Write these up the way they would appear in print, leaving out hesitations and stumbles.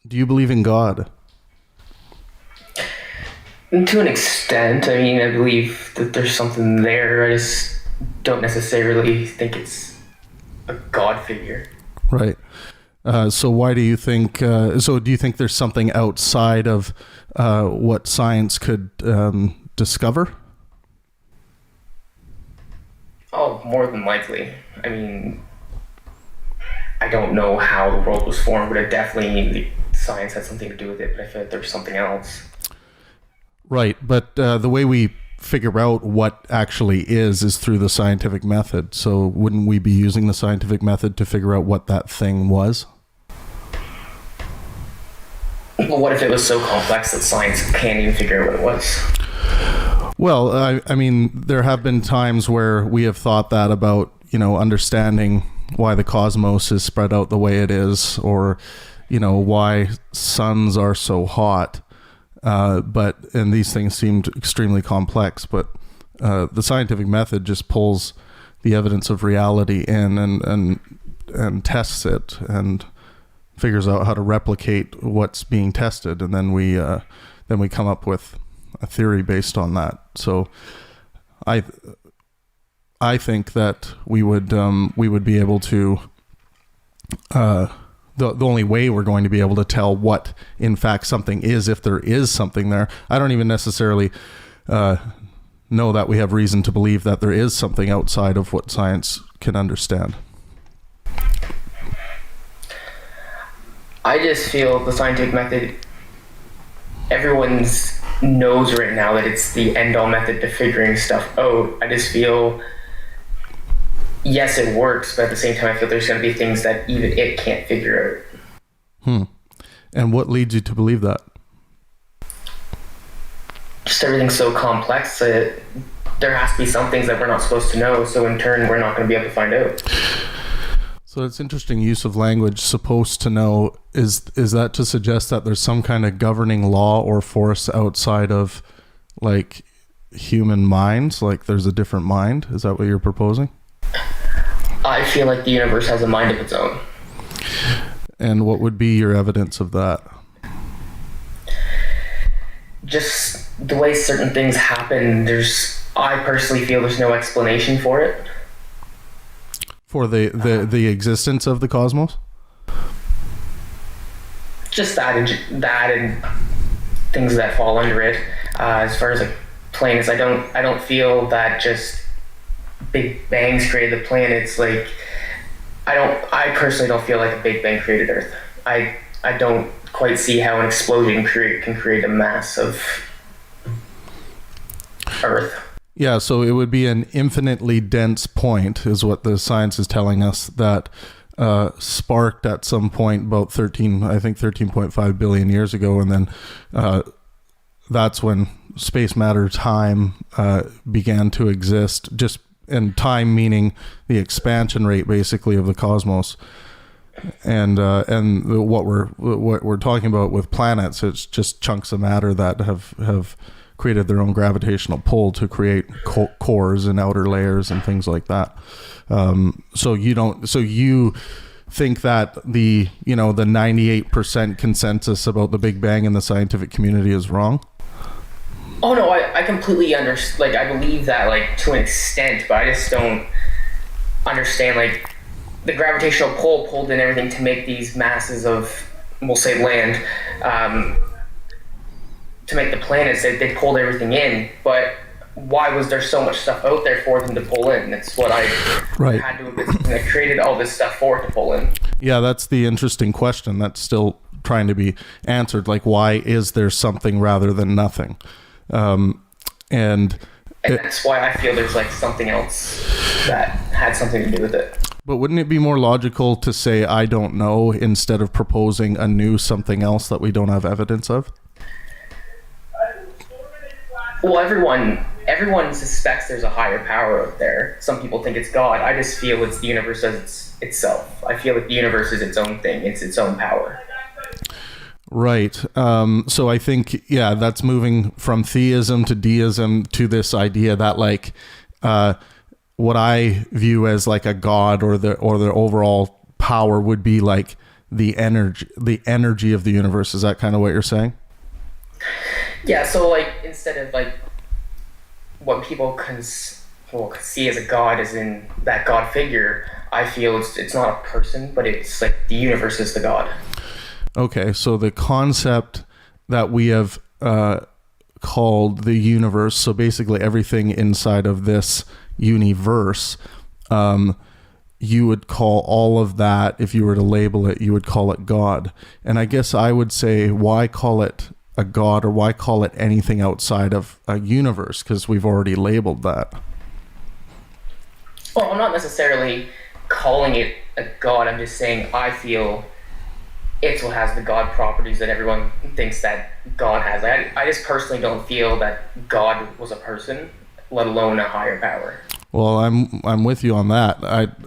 Do you believe in God? To an extent. I mean, I believe that there's something there. I just don't necessarily think it's a God figure. Right. So why do you think, do you think there's something outside of what science could discover? Oh, more than likely. I mean, I don't know how the world was formed, but it definitely, science had something to do with it, but I feel like there's something else. Right, but the way we figure out what actually is through the scientific method. So wouldn't we be using the scientific method to figure out what that thing was? Well, what if it was so complex that science can't even figure out what it was? Well, I mean, there have been times where we have thought that about, understanding why the cosmos is spread out the way it is, or, why suns are so hot. And these things seemed extremely complex, but the scientific method just pulls the evidence of reality in and tests it and figures out how to replicate what's being tested, and then we come up with a theory based on that. So I think that we would be able to the only way we're going to be able to tell what in fact something is, if there is something there. I don't even necessarily know that we have reason to believe that there is something outside of what science can understand. I just feel the scientific method, everyone knows right now that it's the end-all method to figuring stuff out. I just feel, yes, it works, but at the same time, I feel there's going to be things that even it can't figure out. And what leads you to believe that? Just everything's so complex that there has to be some things that we're not supposed to know, so in turn, we're not going to be able to find out. So it's interesting use of language, supposed to know. Is that to suggest that there's some kind of governing law or force outside of, like, human minds? Like there's a different mind? Is that what you're proposing? I feel like the universe has a mind of its own. And what would be your evidence of that? Just the way certain things happen, I personally feel there's no explanation for it. For the existence of the cosmos? Just that and things that fall under it. As far as like planets, I don't feel that just Big Bangs created the planets. Like I personally don't feel like a Big Bang created Earth. I don't quite see how an explosion can create a mass of Earth. Yeah, so it would be an infinitely dense point, is what the science is telling us, that sparked at some point about 13.5 billion years ago, and then that's when space matter time began to exist. Just and time meaning the expansion rate, basically, of the cosmos. And what we're talking about with planets, it's just chunks of matter that have created their own gravitational pull to create cores and outer layers and things like that. So you think that the 98% consensus about the Big Bang in the scientific community is wrong? Oh no, I completely understand. Like, I believe that, like, to an extent, but I just don't understand, like, the gravitational pull pulled in everything to make these masses of, we'll say, land, to make the planets. They pulled everything in, but why was there so much stuff out there for them to pull in? That's what I had to, I created all this stuff for it to pull in. Yeah, that's the interesting question that's still trying to be answered. Like, why is there something rather than nothing? And that's why I feel there's like something else that had something to do with it. But wouldn't it be more logical to say, I don't know, instead of proposing a new something else that we don't have evidence of? Well, everyone suspects there's a higher power out there. Some people think it's God. I just feel it's the universe as itself. I feel like the universe is its own thing. It's its own power. Right. So I think, yeah, that's moving from theism to deism to this idea that, like, what I view as like a God or the overall power would be like the energy of the universe. Is that kind of what you're saying? Yeah, so like instead of like what people can see as a god, as in that god figure, I feel it's not a person, but it's like the universe is the god. Okay, so the concept that we have called the universe, so basically everything inside of this universe, you would call all of that, if you were to label it, you would call it God. And I guess I would say, why call it a God, or why call it anything outside of a universe? Because we've already labeled that. Well, I'm not necessarily calling it a god. I'm just saying I feel it's what has the god properties that everyone thinks that God has. I just personally don't feel that God was a person, let alone a higher power. Well, I'm with you on that.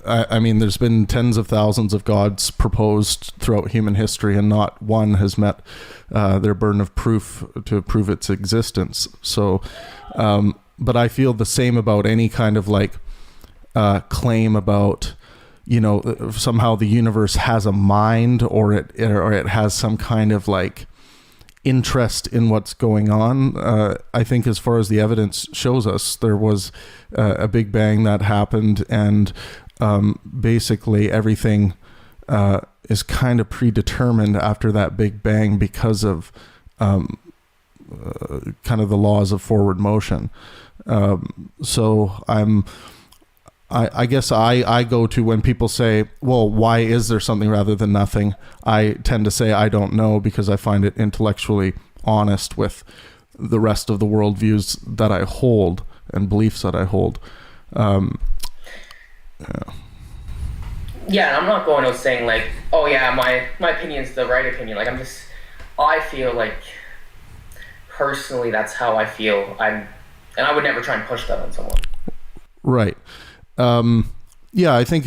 I mean, there's been tens of thousands of gods proposed throughout human history, and not one has met their burden of proof to prove its existence. So, but I feel the same about any kind of like claim about, somehow the universe has a mind, or it has some kind of like interest in what's going on. I think as far as the evidence shows us, there was a big bang that happened, and basically everything is kind of predetermined after that big bang because of kind of the laws of forward motion. So I guess I go to, when people say, well, why is there something rather than nothing? I tend to say I don't know, because I find it intellectually honest with the rest of the worldviews that I hold and beliefs that I hold. Yeah, I'm not going out saying like, oh yeah, my opinion's the right opinion. Like I feel like personally that's how I feel. And I would never try and push that on someone. Right. Yeah, I think,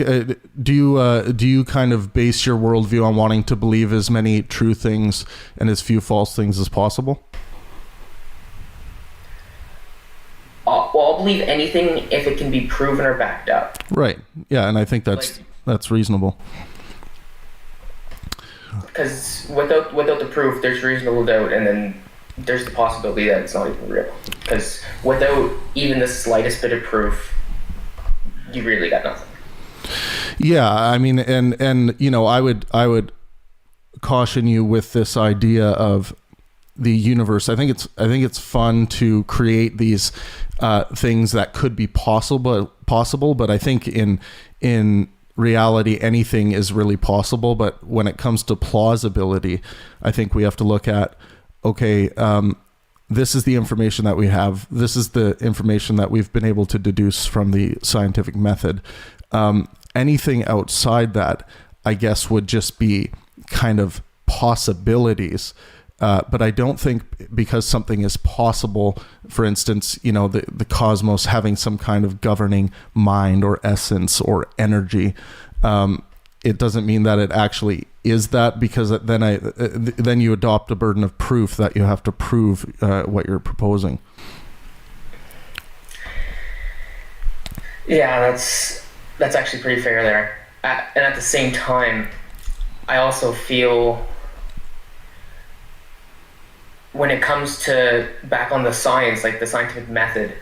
do you kind of base your worldview on wanting to believe as many true things and as few false things as possible? Well, I'll believe anything if it can be proven or backed up. Right. Yeah, and I think that's reasonable. Because without the proof, there's reasonable doubt, and then there's the possibility that it's not even real. Because without even the slightest bit of proof, you really got nothing. Yeah, I mean, and I would caution you with this idea of the universe. I think it's fun to create these things that could be possible, but I think in reality anything is really possible. But when it comes to plausibility, I think we have to look at, okay, this is the information that we have. This is the information that we've been able to deduce from the scientific method. Anything outside that, I guess, would just be kind of possibilities. But I don't think because something is possible, for instance, the cosmos having some kind of governing mind or essence or energy, it doesn't mean that it actually is that, because then you adopt a burden of proof that you have to prove what you're proposing. Yeah, that's actually pretty fair there. And at the same time, I also feel when it comes to back on the science, like the scientific method,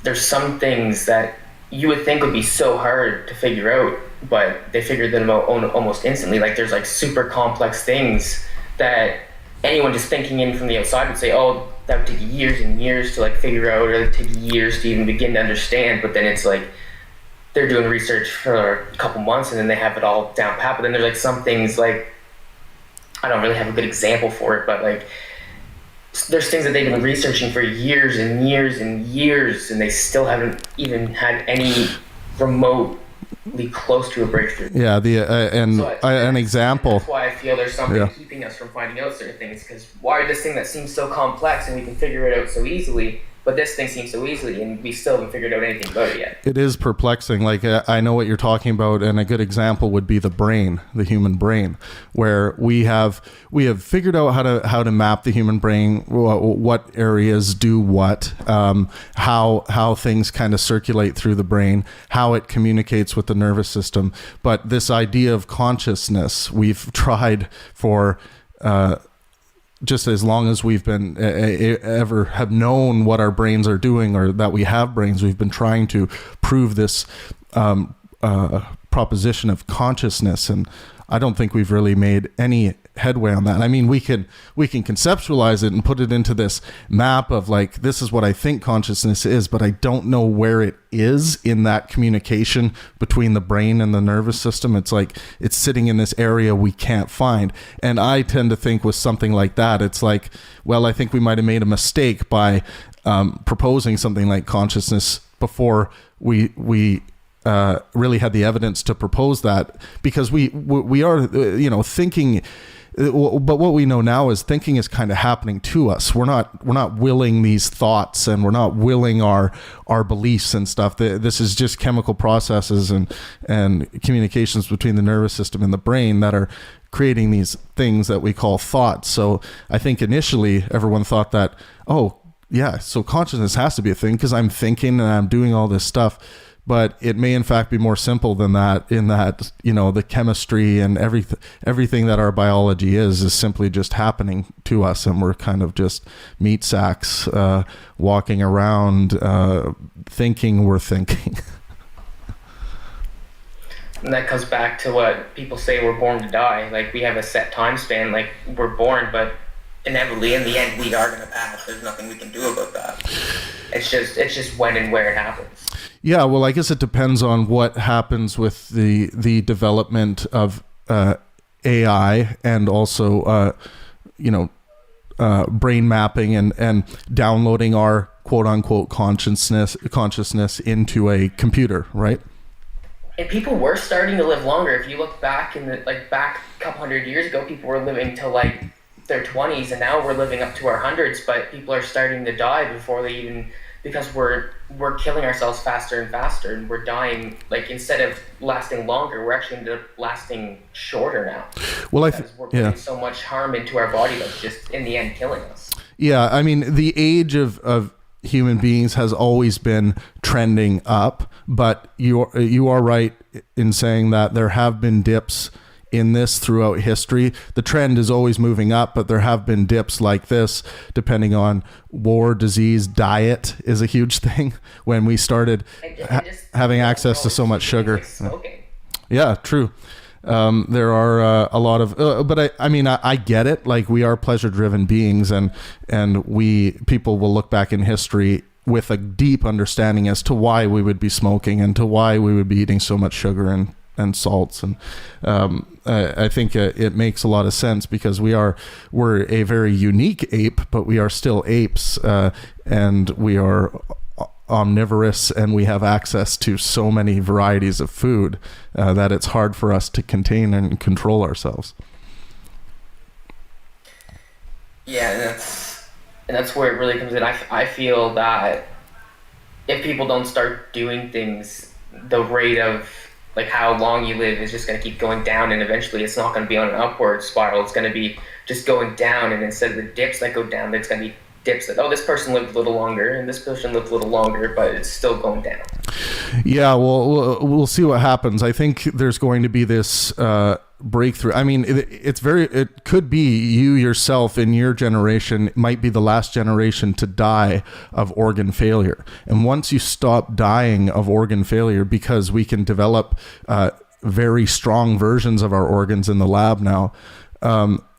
there's some things that you would think would be so hard to figure out, but they figured them out almost instantly. Like there's like super complex things that anyone just thinking in from the outside would say, oh, that would take years and years to like figure out, or it would take years to even begin to understand. But then it's like they're doing research for a couple months and then they have it all down pat. But then there's like some things, like I don't really have a good example for it, but like there's things that they've been researching for years and years and years, and they still haven't even had any remotely close to a breakthrough. Yeah, an example. That's why I feel there's something keeping us from finding out certain things, because why this thing that seems so complex and we can figure it out so easily, but this thing seems so easily, and we still haven't figured out anything about it yet. It is perplexing. Like, I know what you're talking about, and a good example would be the brain, the human brain, where we have figured out how to map the human brain, what areas do what, how things kind of circulate through the brain, how it communicates with the nervous system. But this idea of consciousness, we've tried for just as long as we've been ever have known what our brains are doing, or that we have brains. We've been trying to prove this proposition of consciousness, and I don't think we've really made any headway on that. I mean, we can conceptualize it and put it into this map of like, this is what I think consciousness is, but I don't know where it is in that communication between the brain and the nervous system. It's like it's sitting in this area we can't find. And I tend to think with something like that, it's like, well, I think we might have made a mistake by proposing something like consciousness before we really had the evidence to propose that, because we are thinking. But what we know now is thinking is kind of happening to us. We're not willing these thoughts, and we're not willing our beliefs and stuff. This is just chemical processes and communications between the nervous system and the brain that are creating these things that we call thoughts. So I think initially everyone thought that, oh yeah, so consciousness has to be a thing because I'm thinking and I'm doing all this stuff. But it may in fact be more simple than that, in that, the chemistry and everything that our biology is simply just happening to us, and we're kind of just meat sacks walking around thinking we're thinking. And that comes back to what people say, we're born to die. Like, we have a set time span, like we're born, but inevitably in the end we are going to pass. There's nothing we can do about that. It's just when and where it happens. Yeah, well, I guess it depends on what happens with the development of AI, and also brain mapping and downloading our quote unquote consciousness into a computer, right? And people were starting to live longer. If you look back back a couple hundred years ago, people were living till like their 20s, and now we're living up to our hundreds. But people are starting to die before they even, because we're killing ourselves faster and faster, and we're dying. Like, instead of lasting longer, we're actually ended up lasting shorter now. Well, because we're putting so much harm into our body that's just in the end killing us. Yeah, I mean, the age of human beings has always been trending up, but you are right in saying that there have been dips in this throughout history. The trend is always moving up, but there have been dips like this, depending on war, disease, diet is a huge thing. When we started having access to so much sugar. Yeah, true. There are a lot of, but I get it. Like, we are pleasure-driven beings, and people will look back in history with a deep understanding as to why we would be smoking and to why we would be eating so much sugar and salts, and I think it makes a lot of sense, because we're a very unique ape, but we are still apes, and we are omnivorous, and we have access to so many varieties of food that it's hard for us to contain and control ourselves. Yeah, and that's where it really comes in. I feel that if people don't start doing things, the rate of like how long you live is just going to keep going down, and eventually it's not going to be on an upward spiral. It's going to be just going down, and instead of the dips that go down, it's going to be dips that, oh, this person lived a little longer and this person lived a little longer, but it's still going down. Yeah, well, we'll see what happens. I think there's going to be this breakthrough. I mean, it could be you yourself in your generation might be the last generation to die of organ failure. And once you stop dying of organ failure, because we can develop very strong versions of our organs in the lab now,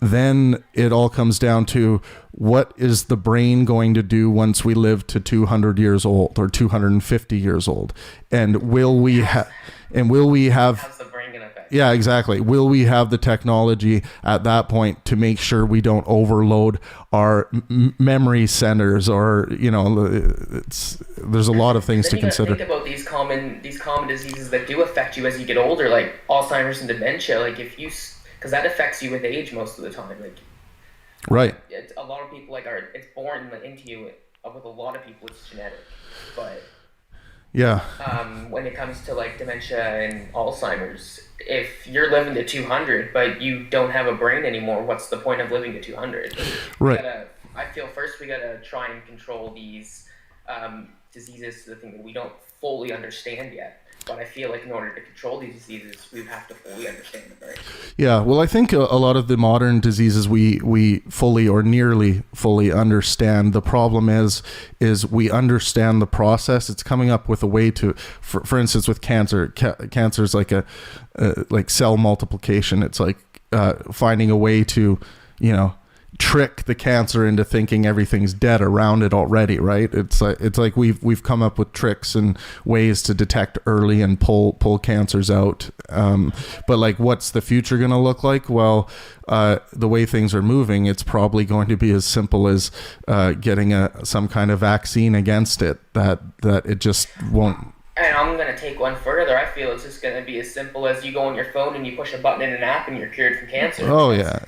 then it all comes down to, what is the brain going to do once we live to 200 years old or 250 years old? And will we have how's the brain gonna affect? Yeah, exactly. Will we have the technology at that point to make sure we don't overload our memory centers, or there's a lot of things to consider. Think about these common diseases that do affect you as you get older, like Alzheimer's and dementia. Like, because that affects you with age most of the time. Like, right. A lot of people it's born into you with a lot of people it's genetic, but Yeah. when it comes to like dementia and Alzheimer's, if you're living to 200 but you don't have a brain anymore, what's the point of living to 200? Right. I feel first we gotta try and control these diseases to the thing that we don't fully understand yet. But I feel like in order to control these diseases, we have to fully understand the brain. Yeah, well, I think a lot of the modern diseases we fully or nearly fully understand. The problem is we understand the process. It's coming up with a way to, for instance, with cancer. Cancer is like like cell multiplication. It's like finding a way to, trick the cancer into thinking everything's dead around it already, right? It's like we've come up with tricks and ways to detect early and pull cancers out. But like, what's the future going to look like? Well, the way things are moving, it's probably going to be as simple as getting some kind of vaccine against it. That it just won't. And I'm going to take one further. I feel it's just going to be as simple as you go on your phone and you push a button in an app and you're cured from cancer. Oh, yeah.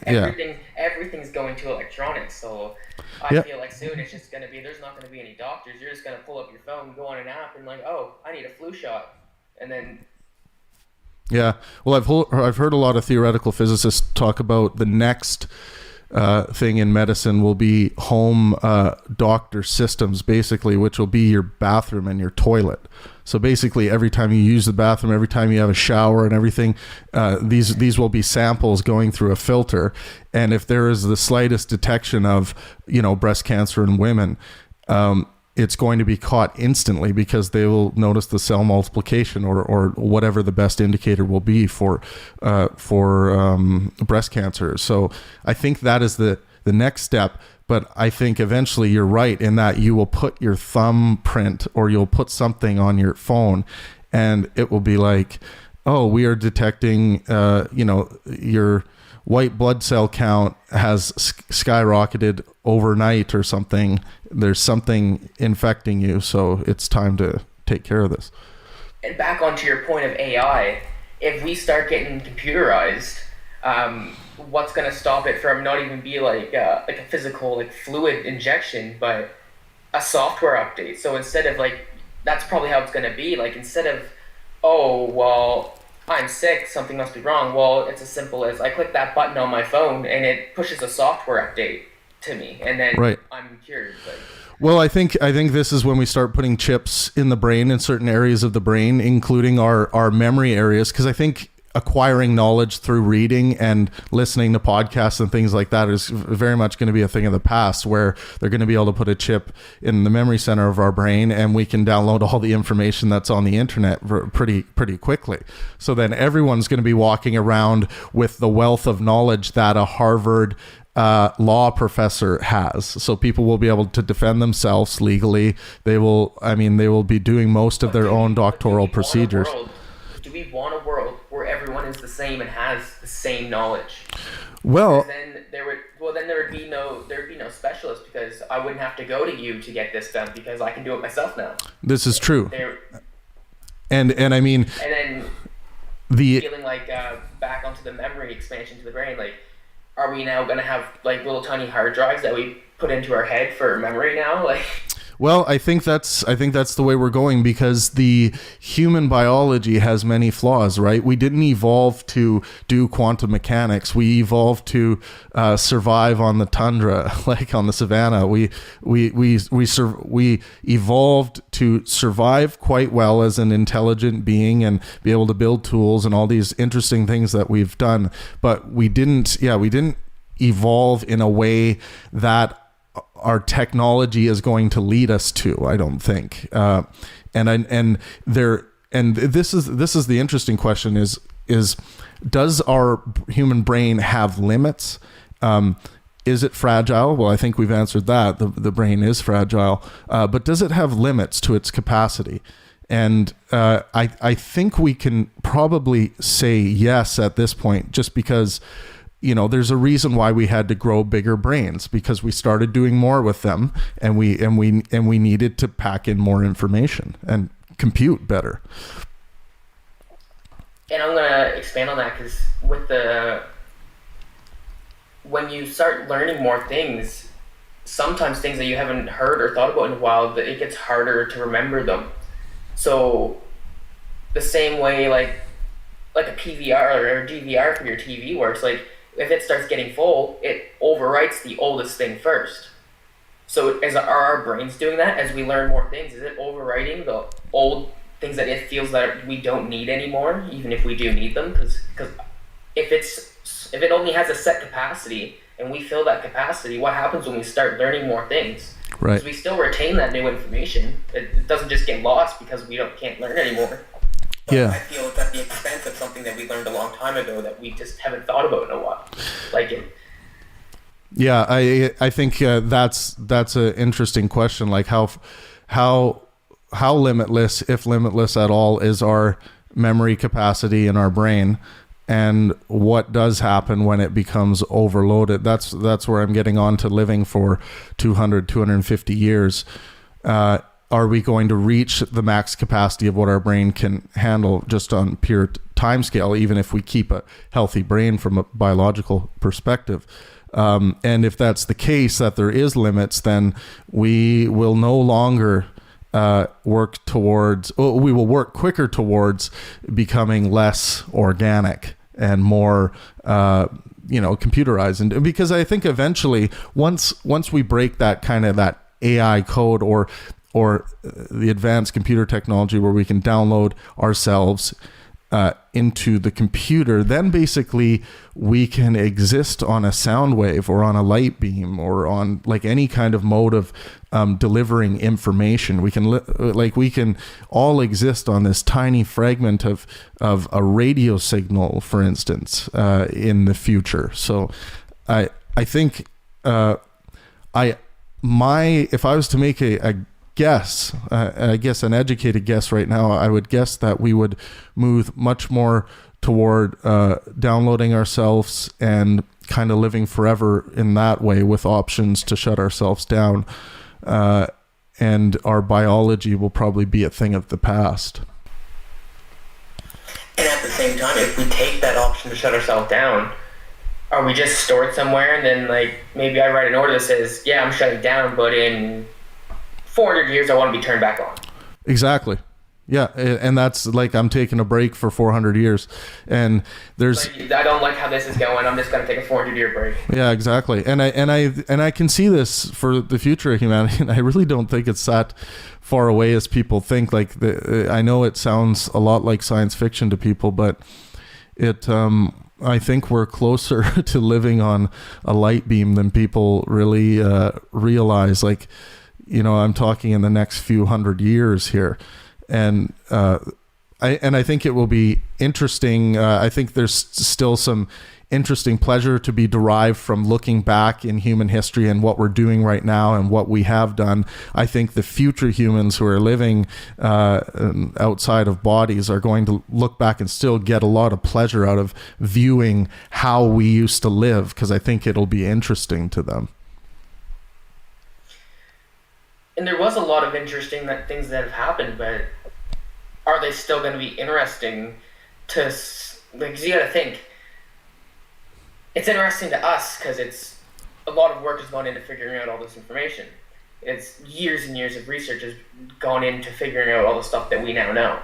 Everything's going to electronics. So I feel like soon it's just going to be, there's not going to be any doctors. You're just going to pull up your phone, go on an app and like, oh, I need a flu shot. And then... Yeah. Well, I've heard a lot of theoretical physicists talk about the next thing in medicine will be home doctor systems, basically, which will be your bathroom and your toilet. So basically, every time you use the bathroom, every time you have a shower and everything, these will be samples going through a filter. And if there is the slightest detection of, breast cancer in women, it's going to be caught instantly because they will notice the cell multiplication or whatever the best indicator will be for breast cancer. So I think that is the next step. But I think eventually you're right in that you will put your thumbprint or you'll put something on your phone and it will be like, oh, we are detecting, your white blood cell count has skyrocketed overnight or something. There's something infecting you. So it's time to take care of this. And back onto your point of AI, if we start getting computerized, what's going to stop it from not even be like a physical like fluid injection, but a software update? So instead of like, that's probably how it's going to be. Like instead of, oh, well, I'm sick, something must be wrong. Well, it's as simple as I click that button on my phone and it pushes a software update to me, and then I'm cured. Well, I think this is when we start putting chips in the brain, in certain areas of the brain, including our memory areas, because I think acquiring knowledge through reading and listening to podcasts and things like that is very much going to be a thing of the past, where they're going to be able to put a chip in the memory center of our brain and we can download all the information that's on the internet pretty quickly. So then everyone's going to be walking around with the wealth of knowledge that a Harvard law professor has. So people will be able to defend themselves legally. They will be doing most of their own doctoral procedures. Do we want a world where everyone is the same and has the same knowledge? Well, then there would be no specialist, because I wouldn't have to go to you to get this done because I can do it myself now. This is true. And then feeling like back onto the memory expansion to the brain, like, are we now going to have like little tiny hard drives that we put into our head for memory now? Like, well, I think that's the way we're going, because the human biology has many flaws, right? We didn't evolve to do quantum mechanics. We evolved to survive on the tundra, like on the savannah. We evolved to survive quite well as an intelligent being and be able to build tools and all these interesting things that we've done. But we didn't evolve in a way that our technology is going to lead us to, I don't think. And this is the interesting question is does our human brain have limits? Is it fragile? Well, I think we've answered that. The brain is fragile, but does it have limits to its capacity? And I think we can probably say yes at this point, just because there's a reason why we had to grow bigger brains, because we started doing more with them, and we needed to pack in more information and compute better. And I'm gonna expand on that, because when you start learning more things, sometimes things that you haven't heard or thought about in a while, that it gets harder to remember them. So the same way like a PVR or a DVR for your TV works, like if it starts getting full, it overwrites the oldest thing first. So are our brains doing that as we learn more things? Is it overwriting the old things that it feels that we don't need anymore, even if we do need them? Because if it only has a set capacity and we fill that capacity, what happens when we start learning more things? Right. Because we still retain that new information. It doesn't just get lost because we can't learn anymore. But Yeah. I feel it's at the expense of something that we learned a long time ago that we just haven't thought about in a while. Like it. Yeah, I think that's an interesting question. Like how limitless, if limitless at all, is our memory capacity in our brain, and what does happen when it becomes overloaded? That's where I'm getting on to living for 250 years. Are we going to reach the max capacity of what our brain can handle just on pure time scale, even if we keep a healthy brain from a biological perspective? And if that's the case, that there is limits, then we will no longer work quicker towards becoming less organic and more computerized. And because I think eventually once we break that kind of that AI code or the advanced computer technology where we can download ourselves into the computer, then basically we can exist on a sound wave or on a light beam or on like any kind of mode of delivering information. We can all exist on this tiny fragment of a radio signal, for instance, in the future. So I think if I was to make a guess, I guess an educated guess right now, I would guess that we would move much more toward downloading ourselves and kind of living forever in that way, with options to shut ourselves down, and our biology will probably be a thing of the past. And at the same time, if we take that option to shut ourselves down, are we just stored somewhere and then like maybe I write an order that says, yeah, I'm shutting down, but in 400 years I want to be turned back on? Exactly. Yeah, and that's like I'm taking a break for 400 years, and there's. I don't like how this is going. I'm just going to take a 400-year break. Yeah, exactly. And I can see this for the future of humanity, and I really don't think it's that far away as people think. Like I know it sounds a lot like science fiction to people, but it. I think we're closer to living on a light beam than people really realize. Like, I'm talking in the next few hundred years here. And I think it will be interesting. I think there's still some interesting pleasure to be derived from looking back in human history and what we're doing right now and what we have done. I think the future humans who are living outside of bodies are going to look back and still get a lot of pleasure out of viewing how we used to live, because I think it'll be interesting to them. And there was a lot of interesting things that have happened, but are they still going to be interesting to, like, 'cause you got to think, it's interesting to us because it's a lot of work has gone into figuring out all this information. It's years and years of research has gone into figuring out all the stuff that we now know.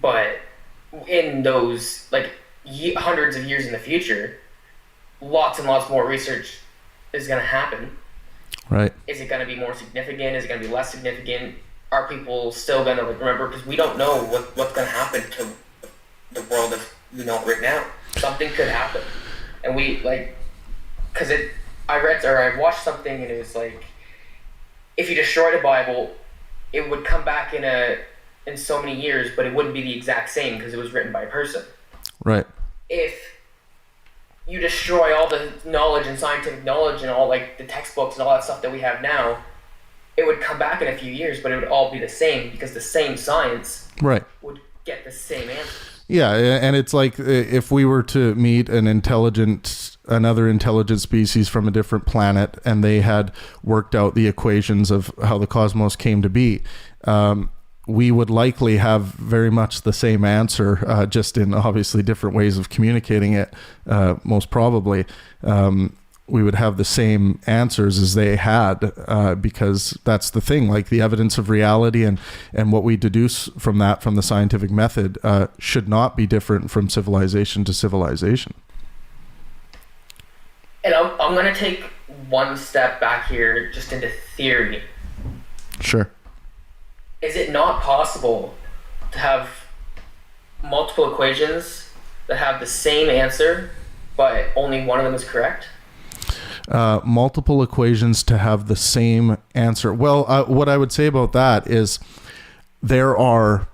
But in those, like, hundreds of years in the future, lots and lots more research is going to happen. Right. Is it going to be more significant? Is it going to be less significant? Are people still going to remember? Because we don't know what's going to happen to the world as we know it right now. Something could happen. And we, like, because I watched something and it was like, if you destroyed a Bible, it would come back in so many years, but it wouldn't be the exact same because it was written by a person. Right. If you destroy all the knowledge and scientific knowledge and all, like, the textbooks and all that stuff that we have now, it would come back in a few years, but it would all be the same because the same science would get the same answer. Yeah, and it's like if we were to meet another intelligent species from a different planet and they had worked out the equations of how the cosmos came to be, we would likely have very much the same answer, just in obviously different ways of communicating it, most probably. have the same answers as they had, because that's the thing. Like the evidence of reality and what we deduce from the scientific method should not be different from civilization to civilization. And I'm going to take one step back here, just into theory. Sure. Is it not possible to have multiple equations that have the same answer, but only one of them is correct? Multiple equations to have the same answer. Well, what I would say about that is there are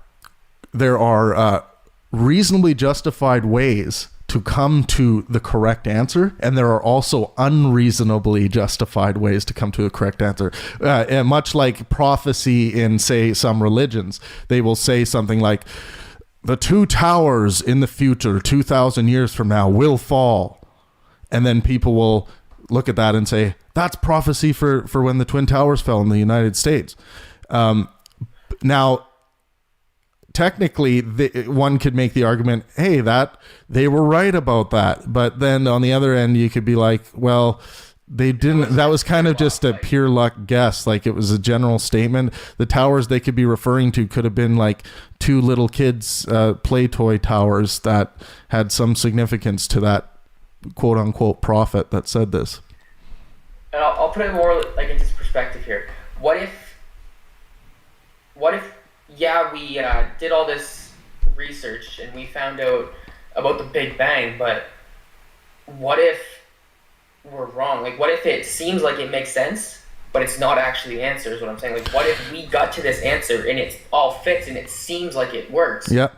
reasonably justified ways to come to the correct answer, and there are also unreasonably justified ways to come to the correct answer. And much like prophecy in, say, some religions, they will say something like, the two towers in the future, 2,000 years from now, will fall. And then people will look at that and say, that's prophecy for when the Twin Towers fell in the United States. Now, technically, one could make the argument, hey, that they were right about that. But then on the other end, you could be like, well, they didn't. That was kind of just a pure luck guess. Like it was a general statement. The towers they could be referring to could have been like two little kids' play toy towers that had some significance to that quote unquote prophet that said this. And I'll put it more like into perspective here. What if yeah, we did all this research and we found out about the Big Bang, but what if we're wrong? Like, what if it seems like it makes sense, but it's not actually the answer, is what I'm saying. Like, what if we got to this answer and it all fits and it seems like it works? Yeah.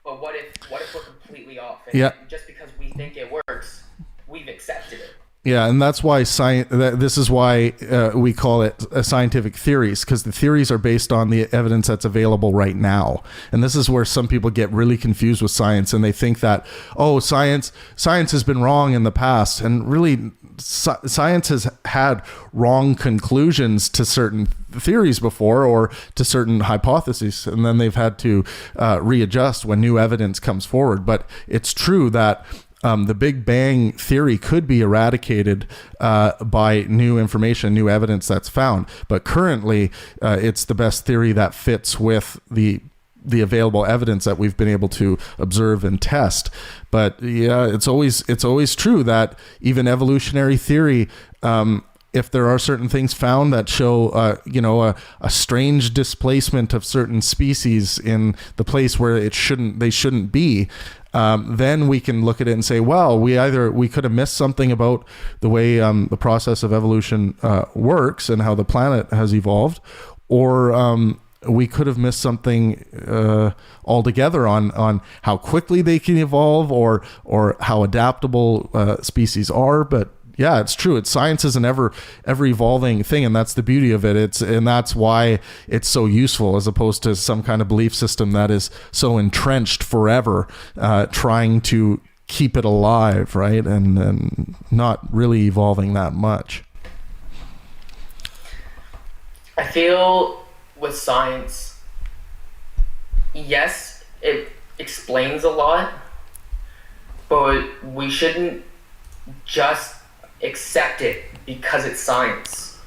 But what if we're completely off? And yeah. Just because we think it works, we've accepted it. Yeah, and that's why this is why we call it scientific theories, because the theories are based on the evidence that's available right now. And this is where some people get really confused with science, and they think that, oh, science has been wrong in the past. And really, science has had wrong conclusions to certain theories before, or to certain hypotheses, and then they've had to readjust when new evidence comes forward. But it's true that the Big Bang theory could be eradicated by new information, new evidence that's found. But currently, it's the best theory that fits with the available evidence that we've been able to observe and test. But yeah, it's always true that even evolutionary theory, if there are certain things found that show, a strange displacement of certain species in the place where they shouldn't be, then we can look at it and say, well, we could have missed something about the way the process of evolution works and how the planet has evolved, or we could have missed something altogether on how quickly they can evolve, or how adaptable species are. But yeah, it's true. Science is an ever evolving thing, and that's the beauty of it. And that's why it's so useful, as opposed to some kind of belief system that is so entrenched forever, trying to keep it alive, right? And not really evolving that much. I feel with science, yes, it explains a lot, but we shouldn't just accept it because it's science,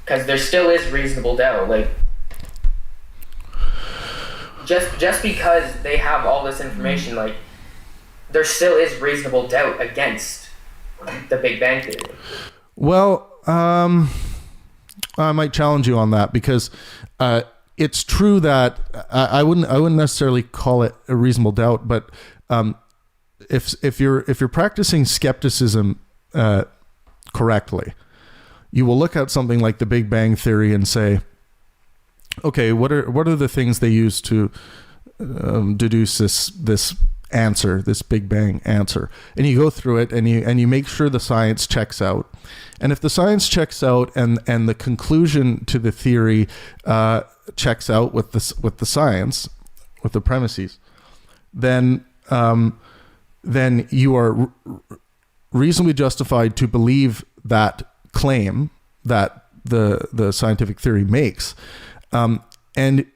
because there still is reasonable doubt. Like, just because they have all this information, like, there still is reasonable doubt against the Big Bang theory. Well, I might challenge you on that, because it's true that I wouldn't necessarily call it a reasonable doubt, but if you're practicing skepticism correctly, you will look at something like the Big Bang theory and say, okay, what are the things they use to deduce this answer, this Big Bang answer? And you go through it and you make sure the science checks out. And if the science checks out and the conclusion to the theory checks out with the science, with the premises, then you are reasonably justified to believe that claim that the scientific theory makes, and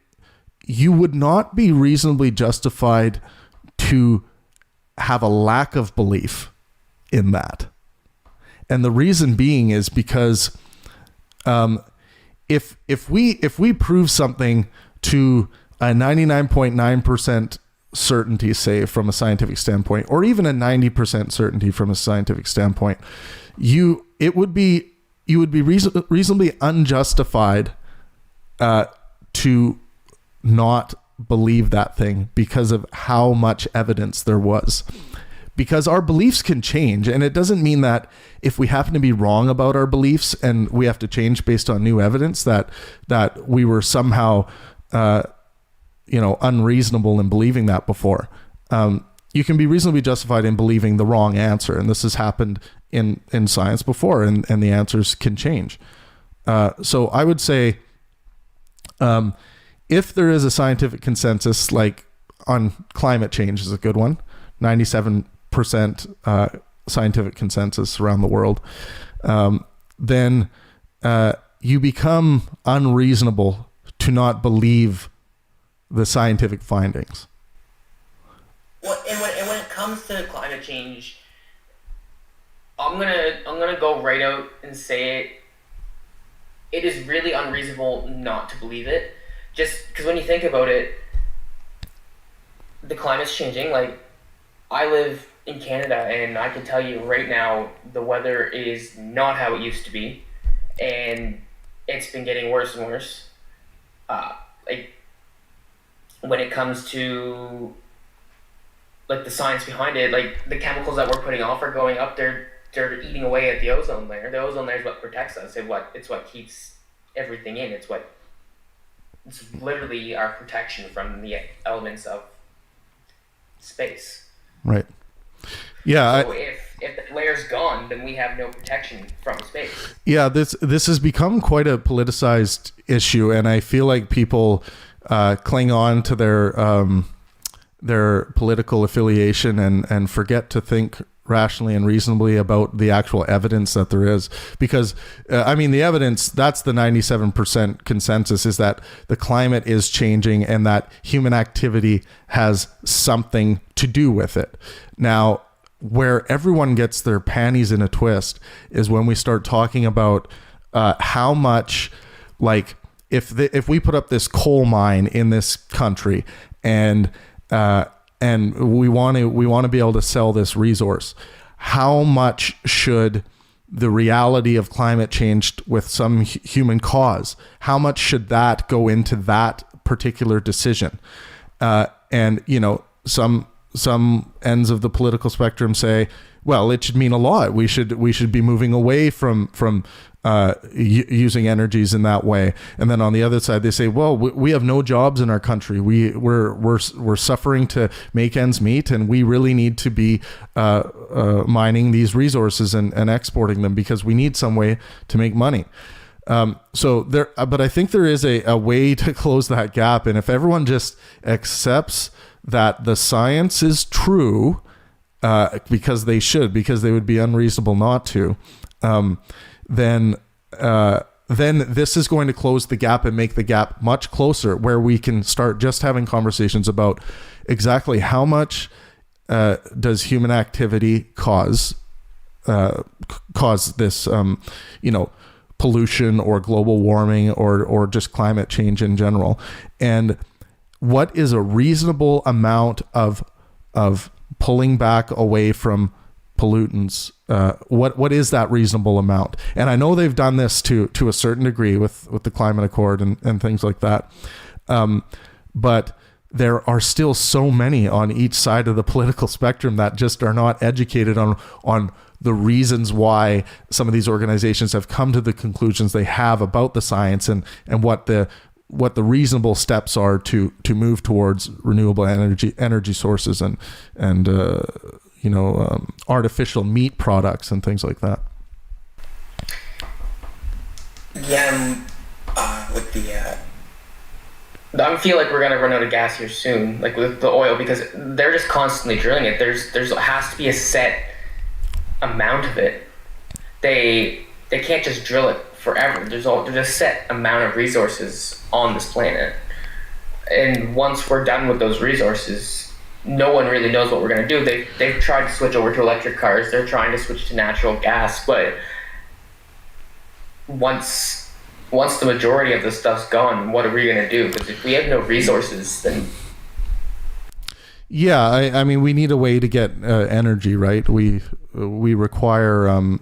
you would not be reasonably justified to have a lack of belief in that. And the reason being is because if we prove something to a 99.9% certainty, say from a scientific standpoint, or even a 90% certainty from a scientific standpoint, you would be reasonably unjustified to not believe that thing because of how much evidence there was. Because our beliefs can change, and it doesn't mean that if we happen to be wrong about our beliefs and we have to change based on new evidence that we were somehow unreasonable in believing that before. You can be reasonably justified in believing the wrong answer, and this has happened in science before, and the answers can change. So I would say if there is a scientific consensus, like on climate change is a good one, 97% scientific consensus around the world, then you become unreasonable to not believe the scientific findings. Well, and when it comes to climate change, I'm gonna go right out and say it. It is really unreasonable not to believe it, just because when you think about it, the climate's changing. Like, I live in Canada, and I can tell you right now, the weather is not how it used to be, and it's been getting worse and worse. Like, when it comes to like the science behind it, like the chemicals that we're putting off are going up. They're eating away at the ozone layer. The ozone layer is what protects us. It's what keeps everything in. It's literally our protection from the elements of space. Right. Yeah. So if the layer's gone, then we have no protection from space. Yeah. This has become quite a politicized issue, and I feel like people cling on to their political affiliation and forget to think rationally and reasonably about the actual evidence that there is. Because the evidence, that's the 97% consensus, is that the climate is changing and that human activity has something to do with it. Now, where everyone gets their panties in a twist is when we start talking about how much, like, if we put up this coal mine in this country and we want to be able to sell this resource, how much should the reality of climate change with some human cause, how much should that go into that particular decision? And some ends of the political spectrum say, well, it should mean a lot. We should be moving away from using energies in that way. And then on the other side, they say, well, we have no jobs in our country. We're suffering to make ends meet, and we really need to be mining these resources and exporting them because we need some way to make money. But I think there is a way to close that gap. And if everyone just accepts that the science is true, because they would be unreasonable not to, then this is going to close the gap and make the gap much closer, where we can start just having conversations about exactly how much does human activity cause this pollution or global warming or just climate change in general, and what is a reasonable amount of pulling back away from pollutants. What is that reasonable amount? And I know they've done this to a certain degree with the Climate Accord and things like that. But there are still so many on each side of the political spectrum that just are not educated on the reasons why some of these organizations have come to the conclusions they have about the science and what the reasonable steps are to move towards renewable energy sources and artificial meat products and things like that. Yeah, with I feel like we're gonna run out of gas here soon, like with the oil, because they're just constantly drilling it. There has to be a set amount of it. They can't just drill it forever. There's a set amount of resources on this planet, and once we're done with those resources, no one really knows what we're going to do. They've tried to switch over to electric cars. They're trying to switch to natural gas, but once the majority of the stuff's gone, what are we gonna do? Because if we have no resources, then Yeah, I mean, we need a way to get energy, right? We require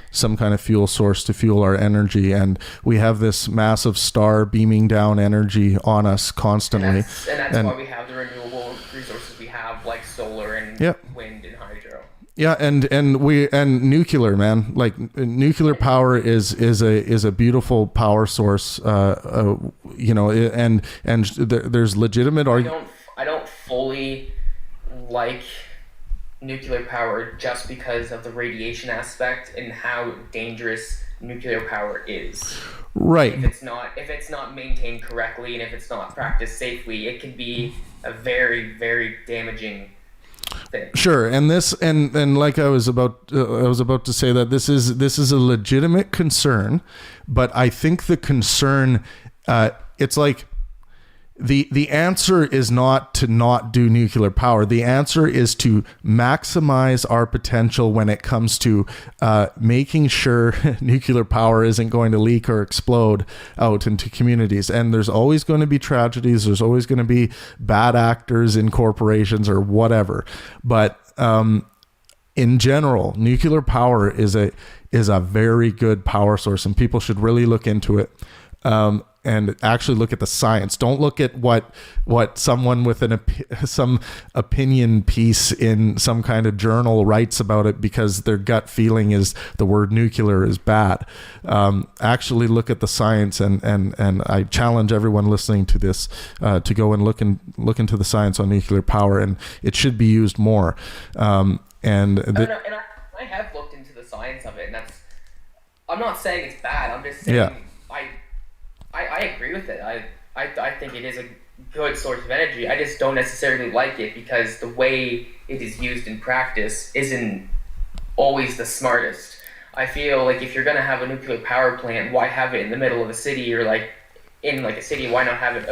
some kind of fuel source to fuel our energy, and we have this massive star beaming down energy on us constantly. And that's why we have the renewable resources we have, like solar and wind and hydro. Yeah, and nuclear, man. Like nuclear power is a beautiful power source. You know, and there's legitimate arguments. I don't fully like nuclear power just because of the radiation aspect and how dangerous nuclear power is. Right. If it's not maintained correctly and if it's not practiced safely, it can be a very, very damaging thing. Sure, and like I was about to say that this is a legitimate concern, but I think the concern, it's like the answer is not to not do nuclear power. The answer is to maximize our potential when it comes to making sure nuclear power isn't going to leak or explode out into communities. And there's always going to be tragedies. There's always going to be bad actors in corporations or whatever. But in general, nuclear power is a very good power source, and people should really look into it. And actually look at the science. Don't look at what someone with some opinion piece in some kind of journal writes about it because their gut feeling is the word nuclear is bad. Actually look at the science, and I challenge everyone listening to this to go and look into the science on nuclear power, and it should be used more. I have looked into the science of it, and I'm not saying it's bad. I'm just saying I agree with it. I think it is a good source of energy. I just don't necessarily like it because the way it is used in practice isn't always the smartest. I feel like if you're going to have a nuclear power plant, why have it in the middle of a city or like in like a city? Why not have it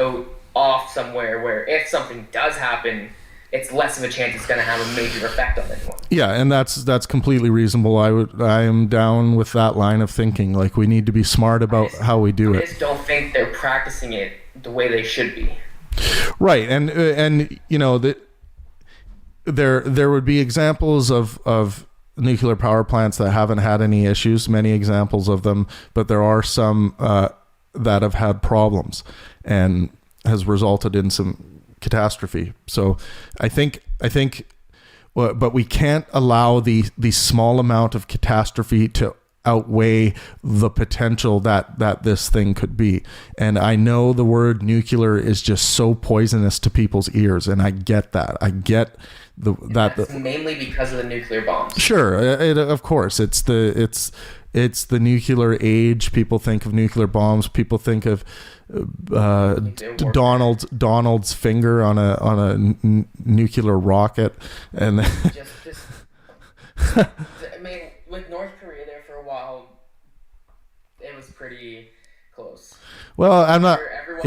off somewhere where if something does happen, it's less of a chance it's going to have a major effect on anyone. Yeah, and that's completely reasonable. I am down with that line of thinking. Like, we need to be smart about how we do it. I just don't think they're practicing it the way they should be. Right, and you know that there would be examples of nuclear power plants that haven't had any issues. Many examples of them, but there are some that have had problems and has resulted in some catastrophe. So I think but we can't allow the small amount of catastrophe to outweigh the potential that this thing could be. And I know the word nuclear is just so poisonous to people's ears, and I get that. I get that's mainly because of the nuclear bombs. Sure, of course, it's the nuclear age. People think of nuclear bombs. People think of Donald's finger on a nuclear rocket, and I mean, with North Korea there for a while, it was pretty close. Well, I'm not. I'm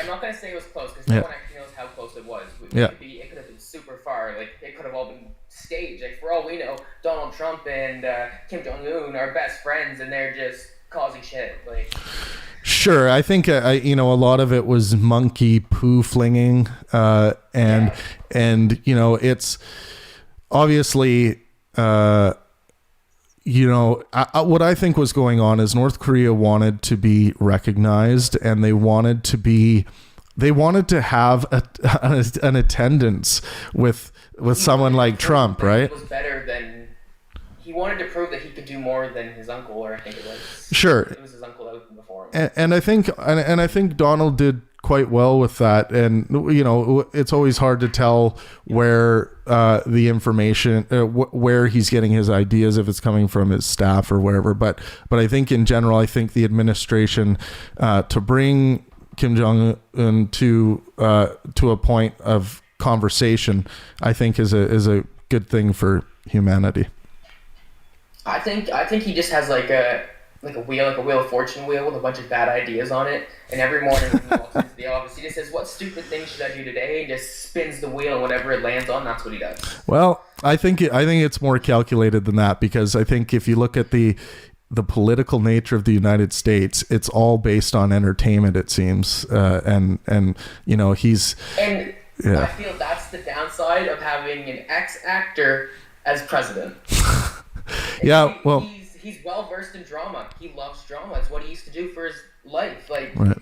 not gonna say it was close because no one actually knows how close it was. It could have been super far. Like, it could have all been staged. Like, for all we know, Donald Trump and Kim Jong-un are best friends, and they're just causing shit. Like. Sure, I think a lot of it was monkey poo flinging, and you know, it's obviously what I think was going on is North Korea wanted to be recognized, and they wanted to have an attendance with someone like Trump, right? Was better than. He wanted to prove that he could do more than his uncle, or I think it was. Sure. It was his uncle that was before him. And I think Donald did quite well with that. And you know, it's always hard to tell where the information, where he's getting his ideas, if it's coming from his staff or wherever. But I think in general, I think the administration to bring Kim Jong-un to a point of conversation, I think is a good thing for humanity. I think he just has like a wheel of fortune wheel with a bunch of bad ideas on it, and every morning when he walks into the office, he just says, "What stupid thing should I do today?" and just spins the wheel, and whatever it lands on, that's what he does. Well, I think it's more calculated than that, because I think if you look at the the political nature of the United States, it's all based on entertainment, it seems. And you know, he's... And I feel that's the downside of having an ex-actor as president. He's well-versed in drama. He loves drama. It's what he used to do for his life. Like, right.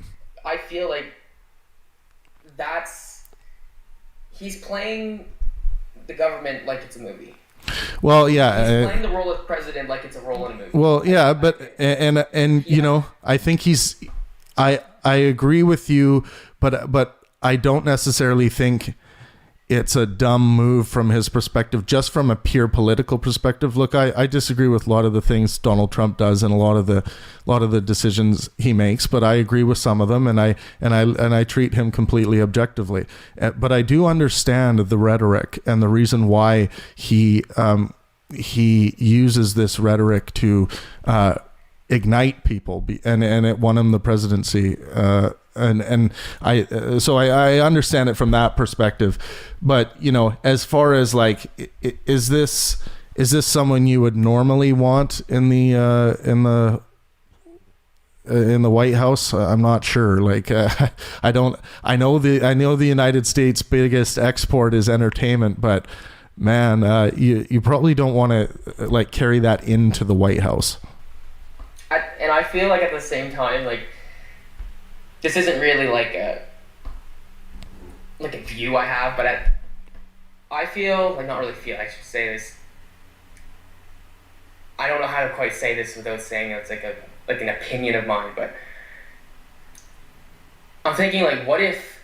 I feel like he's playing the government like it's a movie. Well, yeah, he's playing the role of president like it's a role in a movie. Well, yeah, but and you know, I think I agree with you, but I don't necessarily think it's a dumb move from his perspective, just from a pure political perspective. Look, I disagree with a lot of the things Donald Trump does and a lot of the decisions he makes, but I agree with some of them, and I treat him completely objectively. But I do understand the rhetoric and the reason why he uses this rhetoric to ignite people, and it won him the presidency. And I understand it from that perspective, but you know, as far as like, is this someone you would normally want in the White House? I'm not sure. Like, I know the United States' biggest export is entertainment, but man, you probably don't want to like carry that into the White House. And I feel like at the same time, like, this isn't really like a view I have, but I feel like, not really feel, I should say this. I don't know how to quite say this without saying it's like an opinion of mine, but I'm thinking, like, what if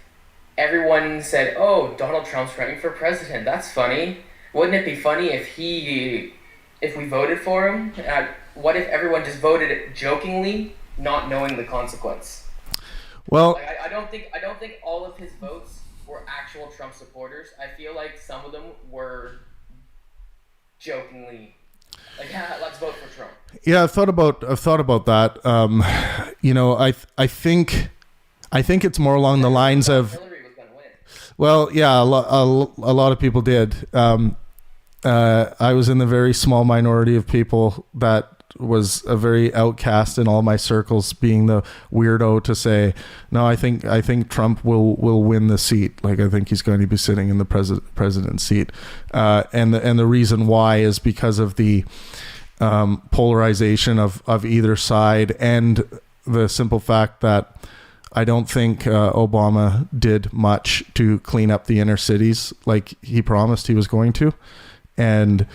everyone said, "Oh, Donald Trump's running for president. That's funny. Wouldn't it be funny if we voted for him?" What if everyone just voted jokingly, not knowing the consequence? Well, like, I don't think all of his votes were actual Trump supporters. I feel like some of them were jokingly like, "Yeah, let's vote for Trump." Yeah, I've thought about that. You know, I think it's more along the lines of Hillary was going to win. Well, yeah, a lot of people did. I was in the very small minority of people that was a very outcast in all my circles, being the weirdo to say, no, I think Trump will win the seat. Like, I think he's going to be sitting in the president's seat. And the reason why is because of the polarization of either side, and the simple fact that I don't think Obama did much to clean up the inner cities like he promised he was going to. And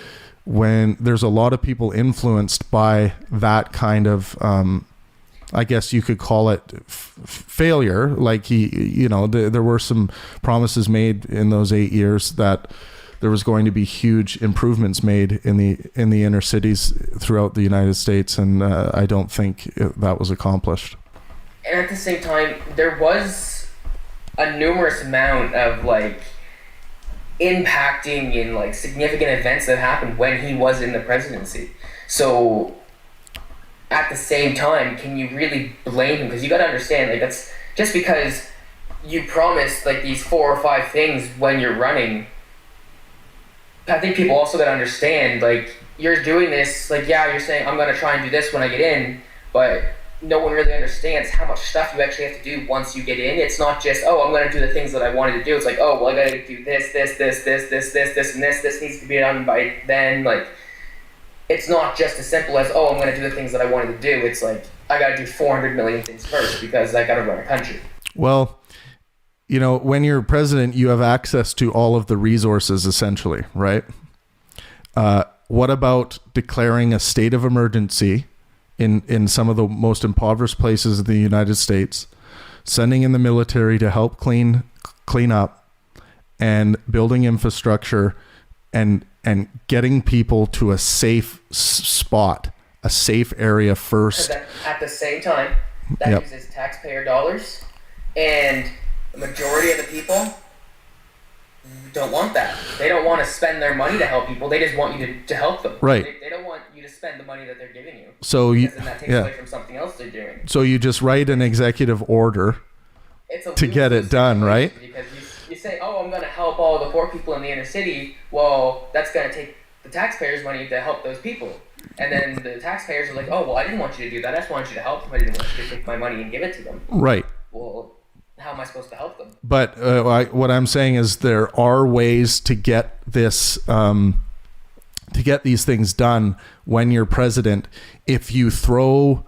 when there's a lot of people influenced by that kind of, I guess you could call it failure. Like there were some promises made in those 8 years that there was going to be huge improvements made in the inner cities throughout the United States. And I don't think that was accomplished. And at the same time, there was a numerous amount of like impacting in like significant events that happened when he was in the presidency. So at the same time, can you really blame him? Because you got to understand, like, that's just because you promised like these 4 or 5 things when you're running. I think people also got to understand, like, you're doing this, like, yeah, you're saying I'm going to try and do this when I get in, but no one really understands how much stuff you actually have to do once you get in. It's not just, oh, I'm going to do the things that I wanted to do. It's like, oh, well, I got to do this, and this. This needs to be done by then. Like, it's not just as simple as, oh, I'm going to do the things that I wanted to do. It's like, I got to do 400 million things first because I got to run a country. Well, you know, when you're president, you have access to all of the resources, essentially, right? What about declaring a state of emergency in some of the most impoverished places in the United States, sending in the military to help clean up, and building infrastructure, and getting people to a safe spot, a safe area first. At the same time, that uses taxpayer dollars, and the majority of the people don't want that. They don't want to spend their money to help people. They just want you to help them. Right. They don't want you to spend the money that they're giving you. So then that takes away from something else they're doing. So you just write an executive order to get it done, right? Because you say, oh, I'm going to help all the poor people in the inner city. Well, that's going to take the taxpayers' money to help those people. And then the taxpayers are like, oh, well, I didn't want you to do that. I just wanted you to help them. I didn't want you to take my money and give it to them. Right. Well, how am I supposed to help them? But what I'm saying is there are ways to get this, to get these things done when you're president. If you throw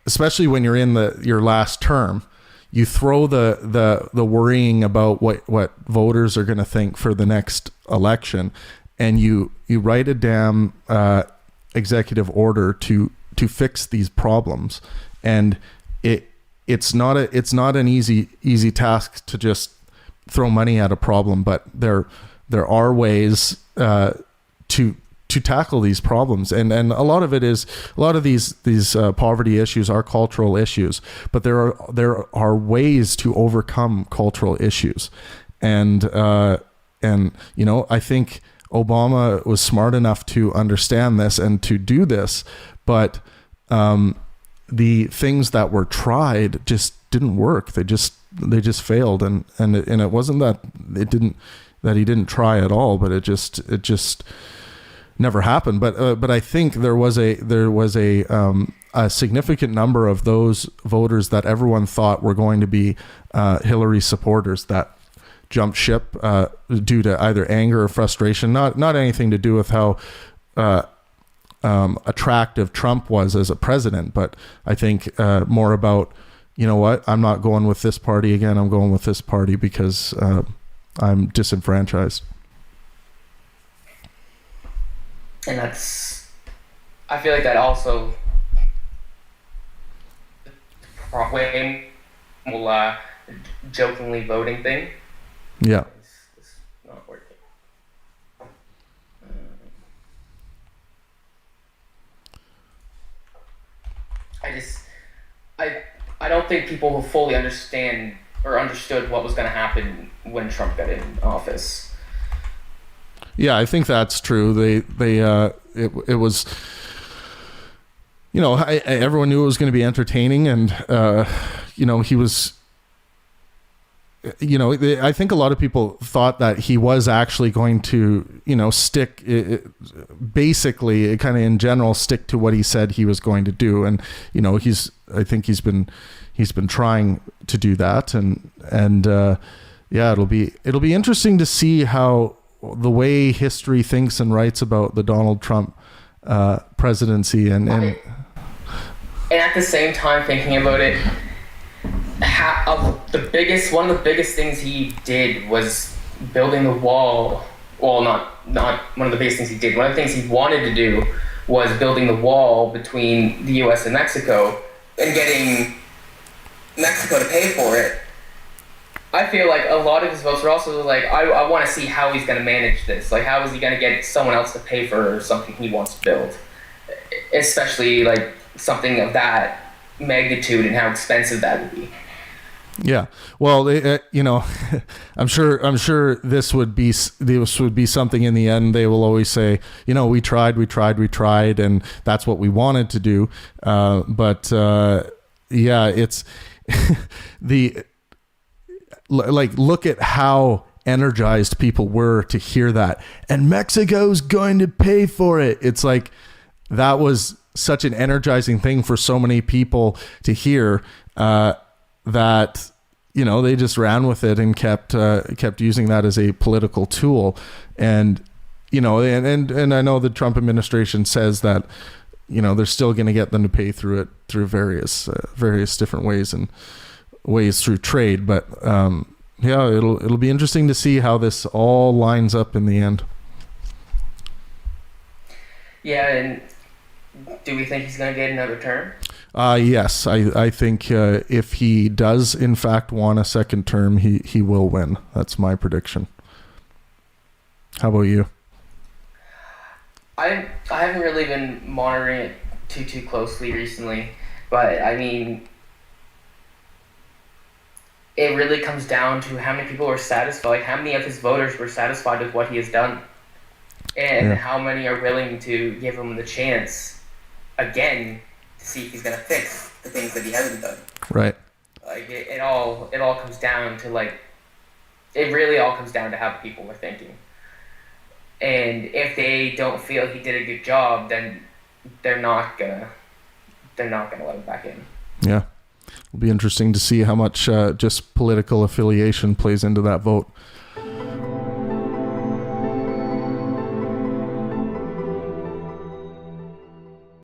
especially when you're in your last term, you throw the worrying about what voters are going to think for the next election, and you write a damn executive order to fix these problems. And it's not an easy task to just throw money at a problem, but there are ways to tackle these problems, and a lot of these poverty issues are cultural issues, but there are ways to overcome cultural issues, and I think Obama was smart enough to understand this and to do this, but the things that were tried just didn't work. They just failed, and it wasn't that he didn't try at all, but it just never happened. But I think there was a significant number of those voters that everyone thought were going to be Hillary supporters that jumped ship due to either anger or frustration, not anything to do with how attractive Trump was as a president, but I think more about, you know what, I'm not going with this party again. I'm going with this party because I'm disenfranchised. And I feel like that also way will jokingly voting thing. Yeah. It's not working. I don't think people will fully understand or understood what was going to happen when Trump got in office. Yeah, I think that's true. It was, everyone knew it was going to be entertaining, and he was. I think a lot of people thought that he was actually going to, stick, basically, kind of in general, stick to what he said he was going to do. And, I think he's been trying to do that. And it'll be interesting to see how the way history thinks and writes about the Donald Trump presidency. And at the same time, thinking about it, one of the biggest things he did was building the wall. Well, not one of the biggest things he did. One of the things he wanted to do was building the wall between the U.S. and Mexico and getting Mexico to pay for it. I feel like a lot of his votes were also like, I want to see how he's going to manage this. Like, how is he going to get someone else to pay for something he wants to build? Especially, like, something of that magnitude and how expensive that would be. Yeah, well, I'm sure this would be something in the end. They will always say, we tried, and that's what we wanted to do. It's look at how energized people were to hear that, and Mexico's going to pay for it. It's like that was such an energizing thing for so many people to hear. That they just ran with it and kept using that as a political tool, and and I know the Trump administration says that they're still going to get them to pay through various different ways and ways through trade, but it'll be interesting to see how this all lines up in the end. Yeah, and do we think he's going to get another term? Yes, I think if he does in fact want a second term, he will win. That's my prediction. How about you? I haven't really been monitoring it too closely recently, but I mean, it really comes down to how many people are satisfied, like how many of his voters were satisfied with what he has done, and how many are willing to give him the chance again to see if he's going to fix the things that he hasn't done. Right. Like it all comes down to it really all comes down to how people are thinking. And if they don't feel he did a good job, then they're not gonna let him back in. Yeah. It'll be interesting to see how much just political affiliation plays into that vote.